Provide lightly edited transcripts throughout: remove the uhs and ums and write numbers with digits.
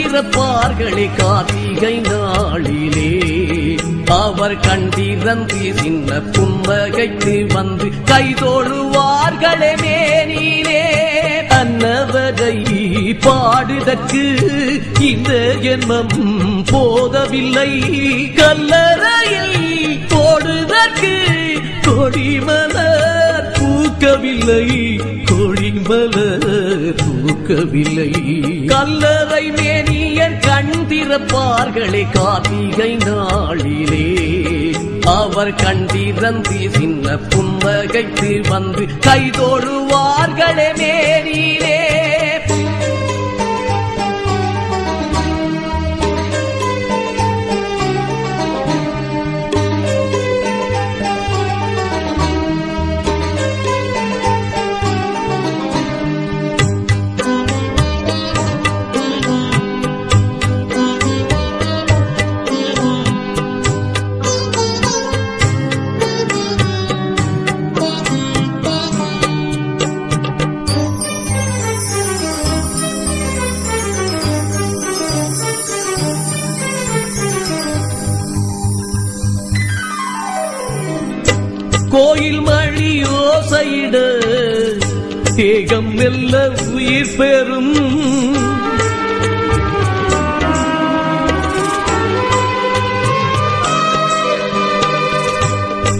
திறப்பார்களே கார்த்திகை நாளிலே. அவர் கண்டிரந்து சின்ன புன்னகைத்து வந்து கைதோழுவார்களே மேனிலே. அன்னவரை பாடுதற்கு இந்த ஜென்மம் போதவில்லை, கல்லறையில் போடுதற்கு கொடிமலர் பூக்கவில்லை, கொடிமலர் பூக்கவில்லை. கல்லறை மேனியர் கண் திறப்பார்களே கார்த்திகை நாளிலே. அவர் கண்டிரந்து சின்ன புன்னகைத்து வந்து கைதோழுவார்களே மேனிலே. கோயில் மணி ஓசையிட தேகம் மெல்ல உயிர் பெறும்.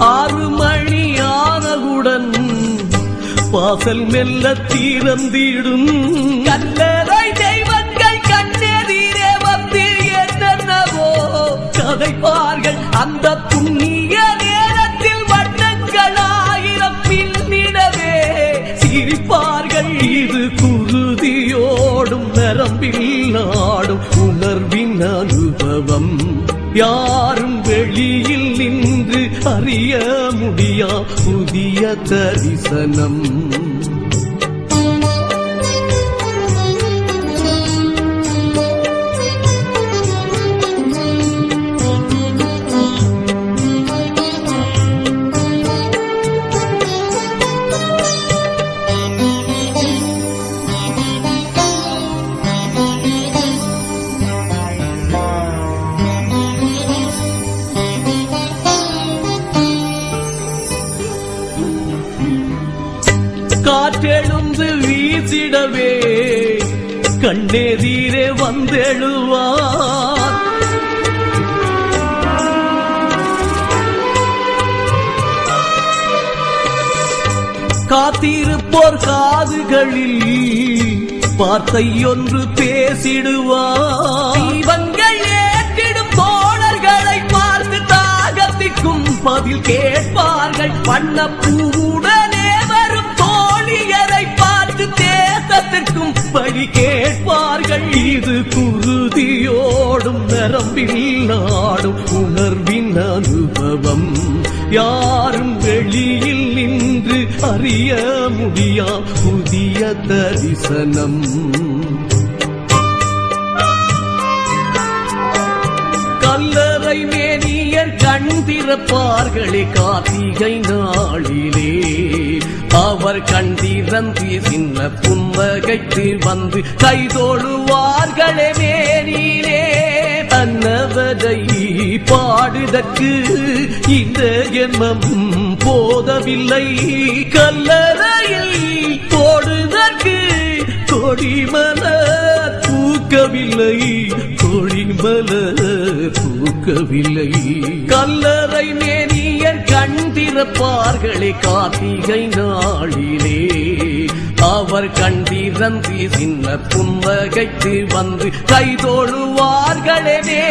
ஆறு மணி ஆனவுடன் வாசல் மெல்ல திறந்திடும். கல்லறை தெய்வங்கள் கண்ணெதிரே வந்து என்னென்னவோ கதைப்பார்கள். அந்த புண்ணிய நேரத்தில் வண்ணங்களாயிரம் பின்னிடவே சிரிப்பார்கள். இது குருதியோடும் நரம்பில் ஆடும் உணர்வின் அனுபவம். யாரும் வெளியில் நின்று அறிய முடியா புதிய தரிசனம். காற்றெழுந்து வீசிடவே கண்ணெதிரே வந்தெழுவார். காத்திருப்போர் காதுகளில் வார்த்தை ஒன்று பேசிடுவார். தீபங்கள் ஏற்றிடும் தோழர்களை பார்த்து தாகத்திற்கும் பதில் கேட்பார்கள். வண்ணப்பூவுடனே வரும் தோழியரை பார்த்து தேசத்திற்கும் பழி கேட்பார்கள். இது குருதியோடும் நரம்பில் ஆடும் உணர்வின் அனுபவம். யாரும் வெளியில் நின்று அறிய முடியா புதிய தரிசனம். கல்லறை மேனியர் கண் திறப்பார்களே கார்த்திகை நாளிலே. அவர் கண்டிரந்து சின்ன புன்னகைத்து வந்து கைதோழுவார்களே மேனிலே. அன்னவரை பாடுதற்கு இந்த ஜென்மம் போதவில்லை, கல்லறையில் போடுதற்கு கொடிமலர் பூக்கவில்லை, கொடிமலர் பூக்கவில்லை. கல்லறை மேனியர் கண் திறப்பார்களே கார்த்திகை நாளிலே. அவர் கண்டிரந்து சின்ன புன்னகைத்து வந்து கைதோழுவார்களே.